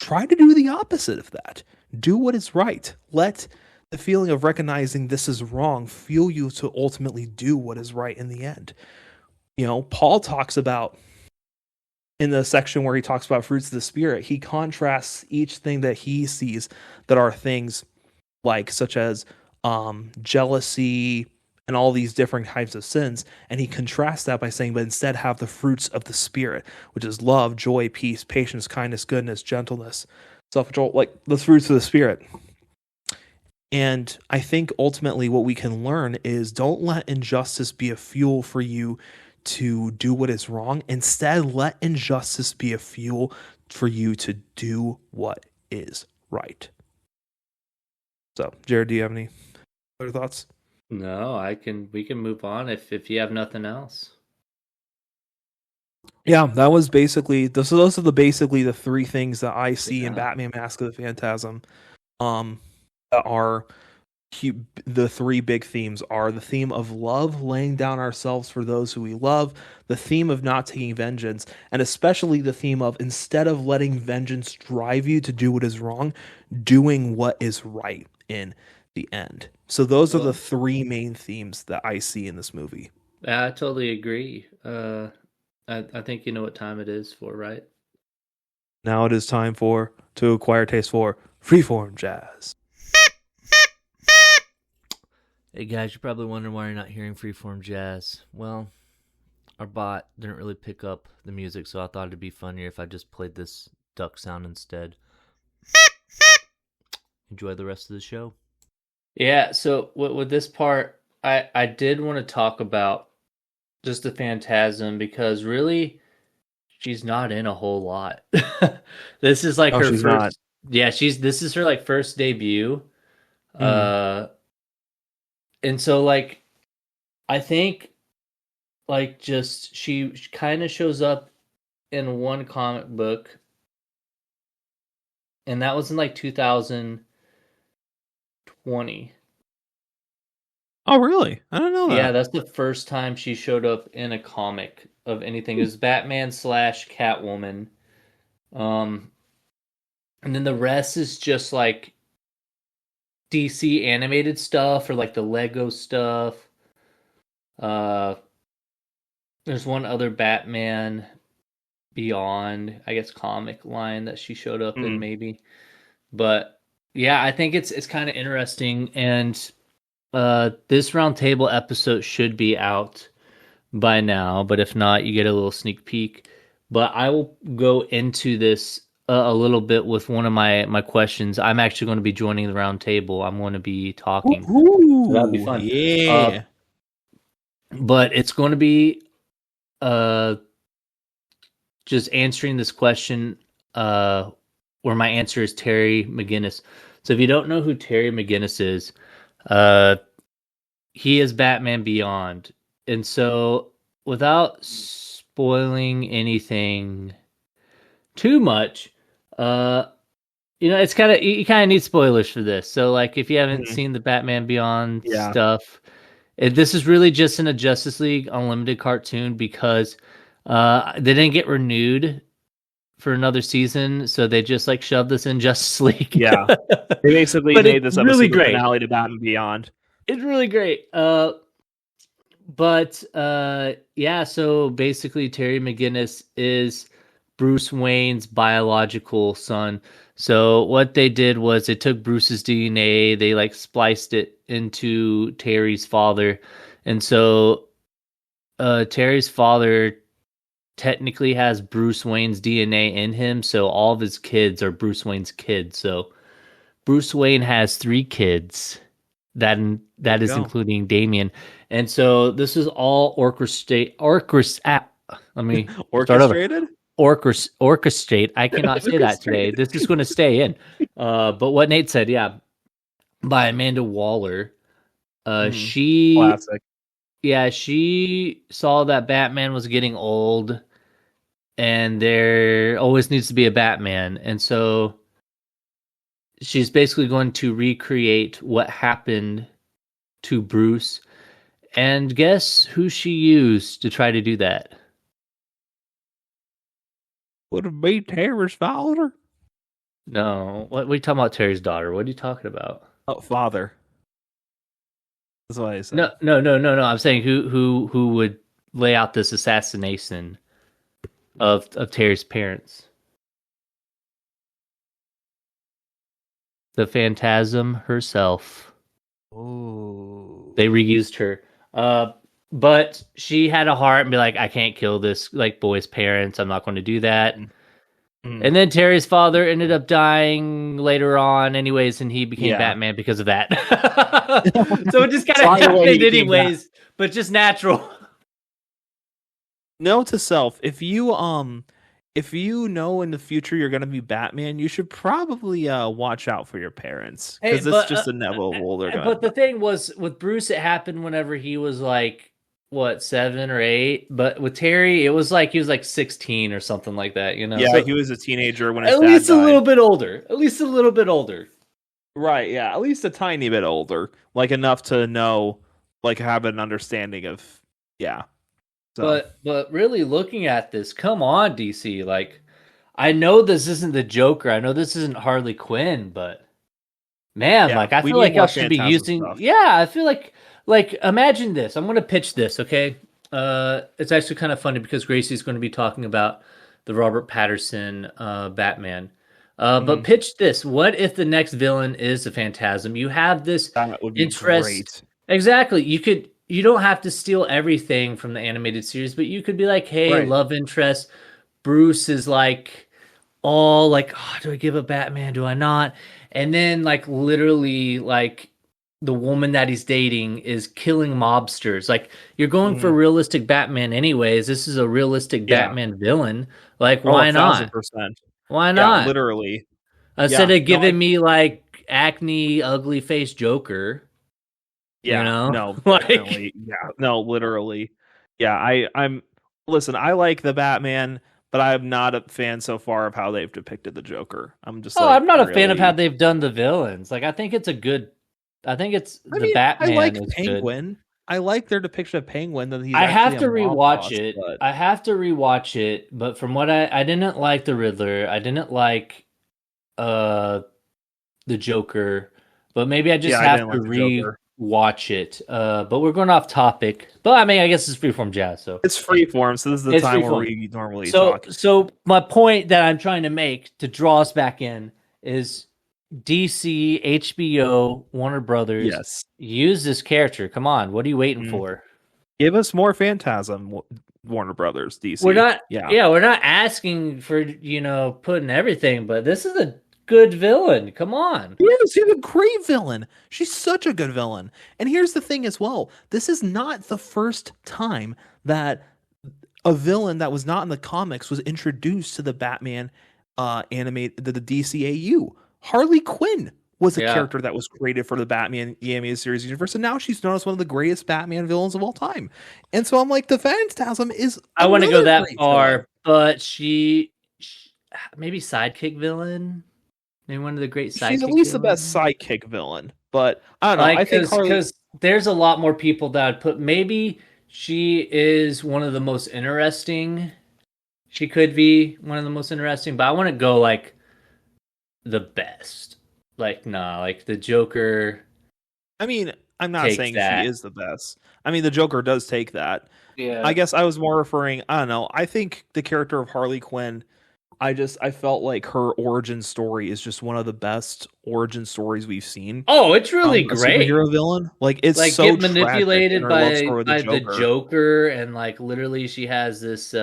try to do the opposite of that. Do what is right. Let the feeling of recognizing this is wrong fuel you to ultimately do what is right in the end. Paul talks about, in the section where he talks about fruits of the Spirit, he contrasts each thing that he sees that are things like such as jealousy and all these different types of sins, and he contrasts that by saying, but instead have the fruits of the Spirit, which is love, joy, peace, patience, kindness, goodness, gentleness, self-control, like the fruits of the Spirit. And I think ultimately what we can learn is don't let injustice be a fuel for you to do what is wrong. Instead, let injustice be a fuel for you to do what is right. So, Jared, do you have any other thoughts? No, we can move on if you have nothing else. Yeah, that was basically those are basically the three things that I see in Batman Mask of the Phantasm. That are the three big themes are the theme of love, laying down ourselves for those who we love, the theme of not taking vengeance, and especially the theme of, instead of letting vengeance drive you to do what is wrong, doing what is right in the end. So those are the three main themes that I see in this movie. I totally agree. I think you know what time it is for, right? Now it is time to acquire taste for freeform jazz. Hey guys, you're probably wondering why you're not hearing freeform jazz. Well, our bot didn't really pick up the music, so I thought it'd be funnier if I just played this duck sound instead. Enjoy the rest of the show. Yeah, so with this part, I did want to talk about just the Phantasm, because really, she's not in a whole lot. This is like her first. Not. Yeah, this is her like first debut. And so like, I think like just she kind of shows up in one comic book, and that was in like 2020. Oh, really? I don't know that. Yeah, that's the first time she showed up in a comic of anything. It was Batman / Catwoman. And then the rest is just like DC animated stuff or like the Lego stuff. There's one other Batman Beyond, I guess, comic line that she showed up in maybe. But yeah, I think it's kind of interesting, and this roundtable episode should be out by now, but if not, you get a little sneak peek. But I will go into this a little bit with one of my questions. I'm actually going to be joining the roundtable. I'm going to be talking. Ooh, so that'll be fun. Yeah. But it's going to be just answering this question where my answer is Terry McGinnis. So if you don't know who Terry McGinnis is, he is Batman Beyond. And so without spoiling anything too much, it's you kind of need spoilers for this. So like if you haven't seen the Batman Beyond stuff, this is really just in a Justice League Unlimited cartoon, because they didn't get renewed for another season, so they just like shoved this in Justice League. Yeah, they basically made this episode really great. Finale to Batman Beyond. It's really great. Yeah, so basically Terry McGinnis is Bruce Wayne's biological son. So what they did was they took Bruce's DNA, they like spliced it into Terry's father. And so Terry's father technically has Bruce Wayne's DNA in him, so all of his kids are Bruce Wayne's kids. So Bruce Wayne has 3 kids, That is go. including Damien. And so this is all orchestrate. Let me start over. Orchestrated? Orchestrate. I cannot say that today. Orchestrated. This is going to stay in. But what Nate said, yeah, by Amanda Waller. She Classic. Yeah, she saw that Batman was getting old and there always needs to be a Batman. And so she's basically going to recreate what happened to Bruce. And guess who she used to try to do that? Would it be Terry's father? No. What are you talking about, Terry's daughter? What are you talking about? Oh, father. That's what I said. No. I'm saying who would lay out this assassination of Terry's parents? The Phantasm herself. Oh. They reused her. But she had a heart and be like, I can't kill this like boy's parents. I'm not going to do that. And then Terry's father ended up dying later on anyways, and he became Batman because of that. So it just kind of happened anyways, but just natural. Note to self, if you know in the future you're going to be Batman, you should probably watch out for your parents, because it's just inevitable. But the thing was, with Bruce, it happened whenever he was like, what, 7 or 8? But with Terry, it was like he was like 16 or something like that, you know? Yeah, so, he was a teenager when his at dad least died. a little bit older. At least a little bit older. Right, yeah, at least a tiny bit older, like enough to know, like have an understanding of, yeah. So. But really looking at this, come on, DC, like, I know this isn't the Joker, I know this isn't Harley Quinn, but man, like, I feel like y'all should be using stuff. Yeah, I feel like imagine this. I'm gonna pitch this, okay? It's actually kind of funny because Gracie's going to be talking about the Robert Pattinson Batman. But pitch this. What if the next villain is a Phantasm? You have this that would be interest. Great. Exactly. You don't have to steal everything from the animated series, but you could be like, hey, love interest. Bruce is like, all like, oh, do I give a Batman? Do I not? And then like literally like the woman that he's dating is killing mobsters. Like, you're going for realistic Batman anyways. This is a realistic Batman villain. Like, why not? 1,000%. Why not? Yeah, literally. Instead of giving me like acne, ugly face Joker. Yeah, you know? No, like, definitely. Yeah, no, literally. Yeah, listen, I like the Batman, but I'm not a fan so far of how they've depicted the Joker. I'm just I'm not a fan of how they've done the villains. Like, I think it's Batman. I like Penguin. Good. I like their depiction of Penguin. That I have to rewatch it. But... I have to rewatch it. But from what I didn't like the Riddler. I didn't like the Joker. But maybe I just have to rewatch it. But we're going off topic. But I mean, I guess it's freeform jazz. So it's freeform. So this is the time where we normally talk. So my point that I'm trying to make to draw us back in is DC, HBO, Warner Brothers, use this character. Come on, what are you waiting for? Give us more Phantasm, Warner Brothers, DC. We're not asking for, putting everything, but this is a good villain. Come on. Yes, she's a great villain. She's such a good villain. And here's the thing as well. This is not the first time that a villain that was not in the comics was introduced to the Batman the DCAU. Harley Quinn was a character that was created for the Batman animated series universe, and now she's known as one of the greatest Batman villains of all time. And so I'm like, the Phantasm is. I want to go that far, but she maybe sidekick villain, maybe one of the great sidekick. She's at least the best sidekick villain, but I don't know. I think because there's a lot more people that would put. Maybe she is one of the most interesting. She could be one of the most interesting, but I want to go like. The best. Like, the Joker. I mean, I'm not saying she is the best. I mean, the Joker does take that. Yeah. I guess I was more referring, I don't know. I think the character of Harley Quinn, I felt like her origin story is just one of the best origin stories we've seen. Oh, it's really great. A superhero villain. Like, it's like, so get manipulated by the Joker, and like literally she has this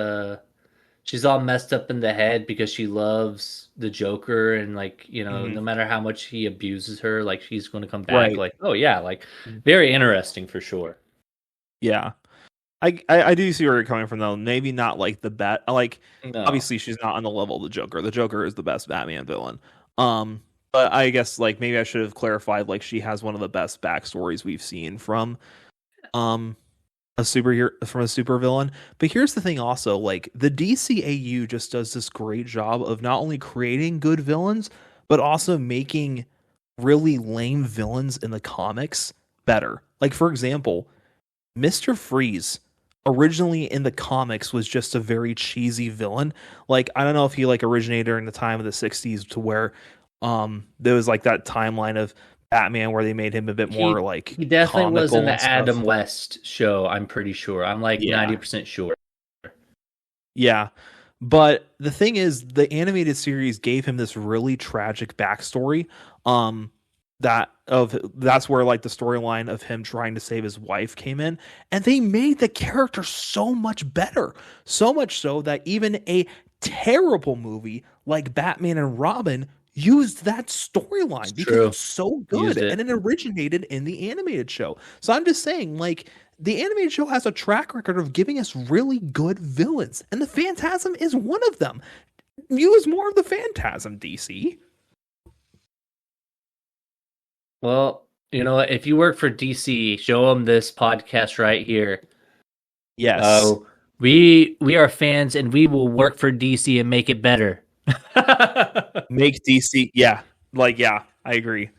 she's all messed up in the head because she loves the Joker, and like, you know, Mhm. no matter how much he abuses her, like she's going to come back. Right. Like, oh yeah, like very interesting for sure. Yeah. I do see where you're coming from though. Maybe not like the bat. Like No. obviously she's not on the level of the Joker. The Joker is the best Batman villain. But I guess like maybe I should have clarified like she has one of the best backstories we've seen from a superhero from a supervillain. But here's the thing also, like the DCAU just does this great job of not only creating good villains, but also making really lame villains in the comics better. Like for example, Mr. Freeze originally in the comics was just a very cheesy villain. Like I don't know if he like originated during the time of the 60s to where there was like that timeline of Batman where they made him a bit more like he definitely was in comical and the stuff. Adam West show, I'm pretty sure. I'm like Yeah. 90% sure. Yeah. But the thing is, the animated series gave him this really tragic backstory. That's where like the storyline of him trying to save his wife came in, and they made the character so much better. So much so that even a terrible movie like Batman and Robin used that storyline because true. it's so good Used it. and it originated in the animated show. So I'm just saying, like, the animated show has a track record of giving us really good villains, and the Phantasm is one of them. Use more of the Phantasm, DC. Well, you know what? If you work for DC, show them this podcast right here. Yes. We are fans, and we will work for DC and make it better. Make DC, yeah, I agree.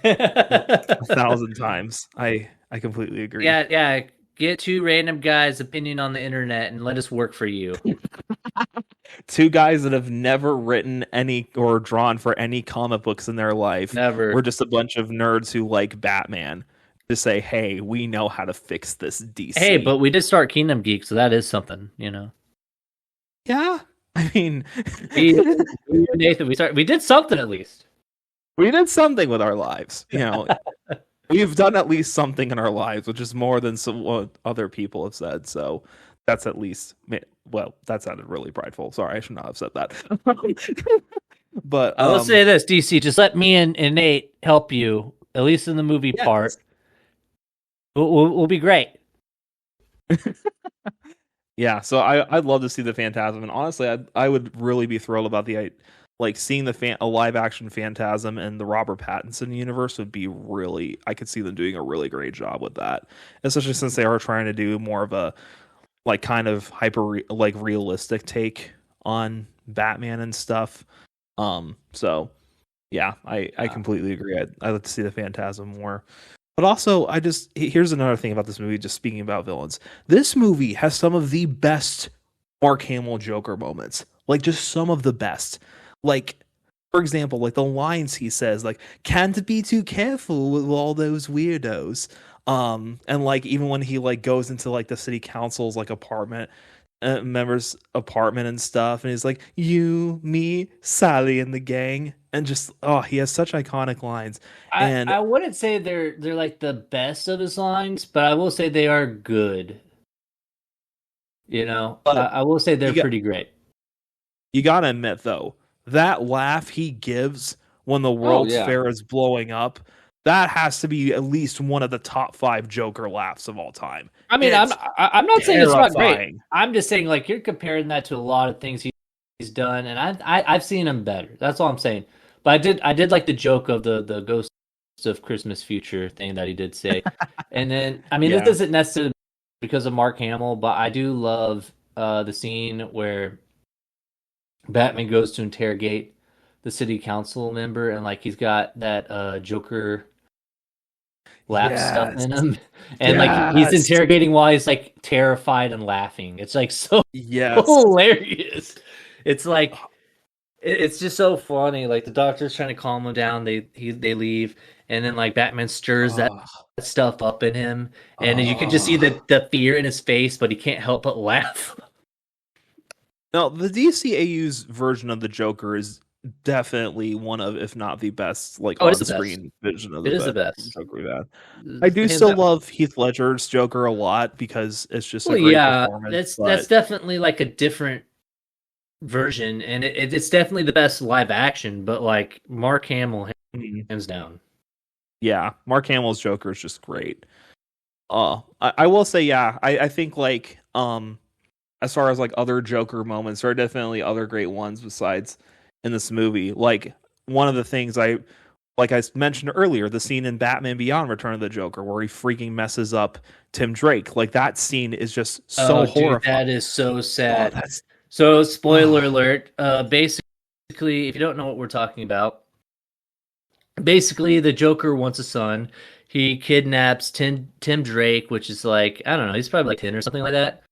1,000 times. I completely agree. Yeah. Get two random guys' opinion on the internet and let us work for you. Two guys that have never written any or drawn for any comic books in their life. Never. We're just a bunch of nerds who like Batman to say, hey, we know how to fix this DC. Hey, but we did start Kingdom Geeks, so that is something, you know. Yeah, I mean, Nathan, we did something at least. We did something with our lives, you know. We've done at least something in our lives, which is more than what other people have said. So that's at least, well, that sounded really prideful. Sorry, I should not have said that. But I will say this, DC, just let me and Nate help you, at least in the movie yes. part. We'll be great. Yeah, so I'd love to see the Phantasm, and honestly, I would really be thrilled about the like seeing a live action Phantasm in the Robert Pattinson universe would be really, I could see them doing a really great job with that, especially since they are trying to do more of a like kind of like realistic take on Batman and stuff. So yeah, I completely agree. I'd like to see the Phantasm more. But also, here's another thing about this movie, just speaking about villains. This movie has some of the best Mark Hamill Joker moments. Like, just some of the best. Like, for example, like the lines he says, like, can't be too careful with all those weirdos. And like, even when he like goes into like the city council's like apartment, members' apartment and stuff, and he's like, you, me, Sally, and the gang. And just he has such iconic lines. And I wouldn't say they're like the best of his lines, but I will say they are good. You know, I will say they're pretty great. You gotta admit though, that laugh he gives when the World's Fair is blowing up, that has to be at least one of the top 5 Joker laughs of all time. I mean, I'm not saying it's not great. I'm just saying like you're comparing that to a lot of things he's done, and I've seen him better. That's all I'm saying. But I did like the joke of the Ghost of Christmas Future thing that he did say. And then, I mean, this isn't necessarily because of Mark Hamill, but I do love the scene where Batman goes to interrogate the city council member, and like he's got that Joker laugh stuff in him, and like he's interrogating while he's like terrified and laughing. It's like so hilarious. It's like it's just so funny. Like the doctor's trying to calm him down. They leave, and then like Batman stirs that stuff up in him, and you can just see the fear in his face, but he can't help but laugh. No, the DCAU's version of the Joker is definitely one of, if not the best, like on-screen vision of the best Joker we've had. I do still love Heath Ledger's Joker a lot because it's just a great performance. That's definitely like a different version, and it's definitely the best live action. But like Mark Hamill, hands down. Yeah, Mark Hamill's Joker is just great. I will say, yeah, I think like as far as like other Joker moments, there are definitely other great ones besides in this movie. Like one of the things I mentioned earlier, the scene in Batman Beyond Return of the Joker where he freaking messes up Tim Drake. Like that scene is just so horrifying. Dude, that is so sad. So spoiler alert. Basically, if you don't know what we're talking about, basically the Joker wants a son. He kidnaps Tim Drake, which is like, I don't know, he's probably like 10 or something like that.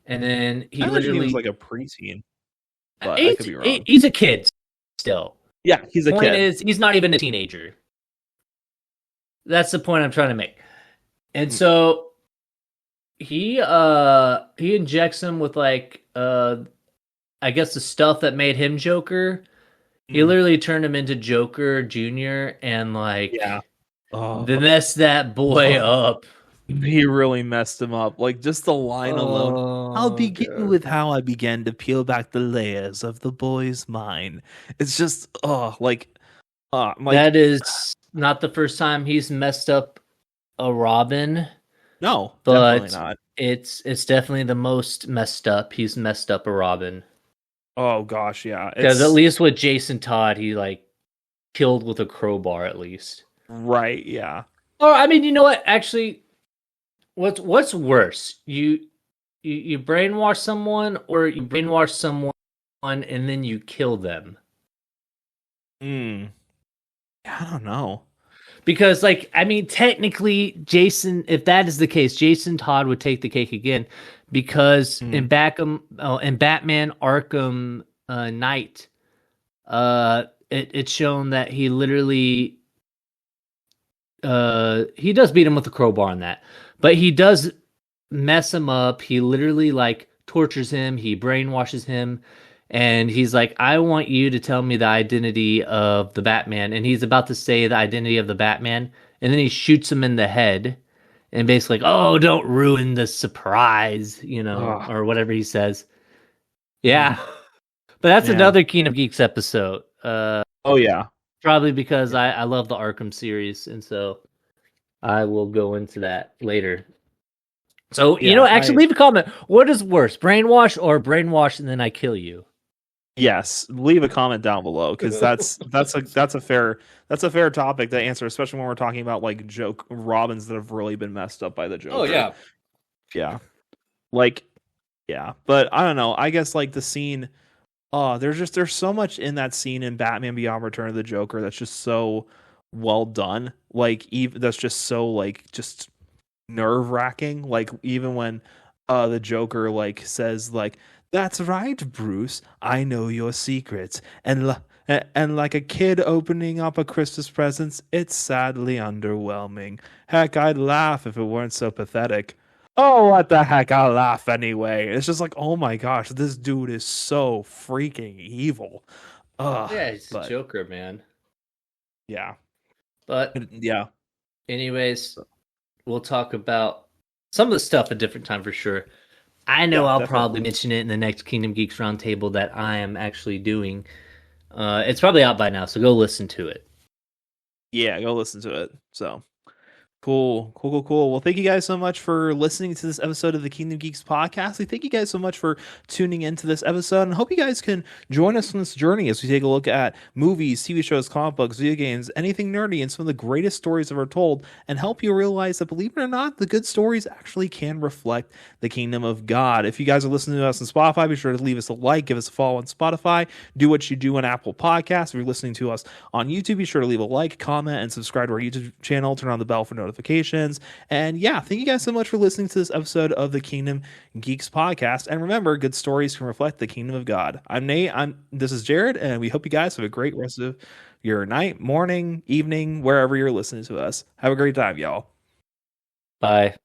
And then he literally was like a preteen. But I could be wrong. He's a kid still. Yeah, he's a kid. Point is, he's not even a teenager. That's the point I'm trying to make. And so he injects him with like I guess the stuff that made him Joker. He literally turned him into Joker Jr. and like messed that boy up. He really messed him up. Like just the line alone. I'll begin with how I began to peel back the layers of the boy's mind. It's just that is not the first time he's messed up a Robin. No, but definitely not. It's definitely the most messed up. He's messed up a Robin. Oh gosh, yeah. Because at least with Jason Todd, he like killed with a crowbar at least. Right, yeah. Or I mean, you know what? Actually, what's worse? You brainwash someone, or you brainwash someone and then you kill them? I don't know. Because, like, I mean, technically, if that is the case, Jason Todd would take the cake again. Because in Batman Arkham Knight, it's shown that he literally he does beat him with a crowbar on that, but he does mess him up. He literally like tortures him. He brainwashes him. And he's like, I want you to tell me the identity of the Batman. And he's about to say the identity of the Batman. And then he shoots him in the head. And basically, like, oh, don't ruin the surprise, or whatever he says. Yeah. But that's another Kingdom Geeks episode. Oh, yeah. Probably because I love the Arkham series. And so I will go into that later. So, actually leave a comment. What is worse, brainwash or brainwash and then I kill you? Yes, leave a comment down below because that's a fair topic to answer, especially when we're talking about like Robins that have really been messed up by the Joker. Oh yeah, But I don't know. I guess like the scene. There's so much in that scene in Batman Beyond Return of the Joker that's just so well done. Like even that's just so like just nerve wracking. Like even when the Joker like says like, "That's right, Bruce. I know your secrets." And like a kid opening up a Christmas present, it's sadly underwhelming. Heck, I'd laugh if it weren't so pathetic. Oh, what the heck? I'll laugh anyway. It's just like, oh my gosh, this dude is so freaking evil. Yeah, he's a Joker, man. Yeah. But yeah. Anyways, we'll talk about some of the stuff a different time for sure. I know I'll probably mention it in the next Kingdom Geeks Roundtable that I am actually doing. It's probably out by now, so go listen to it. Yeah, go listen to it. So Cool. Well, thank you guys so much for listening to this episode of the Kingdom Geeks Podcast. Thank you guys so much for tuning into this episode, and hope you guys can join us on this journey as we take a look at movies, TV shows, comic books, video games, anything nerdy, and some of the greatest stories ever told, and help you realize that, believe it or not, the good stories actually can reflect the kingdom of God. If you guys are listening to us on Spotify, be sure to leave us a like, give us a follow on Spotify, do what you do on Apple Podcasts. If you're listening to us on YouTube, be sure to leave a like, comment, and subscribe to our YouTube channel. Turn on the bell for notifications. And yeah, thank you guys so much for listening to this episode of the Kingdom Geeks Podcast. And remember, good stories can reflect the kingdom of God. I'm Nate. This is Jared, and we hope you guys have a great rest of your night, morning, evening, wherever you're listening to us. Have a great time, y'all. Bye.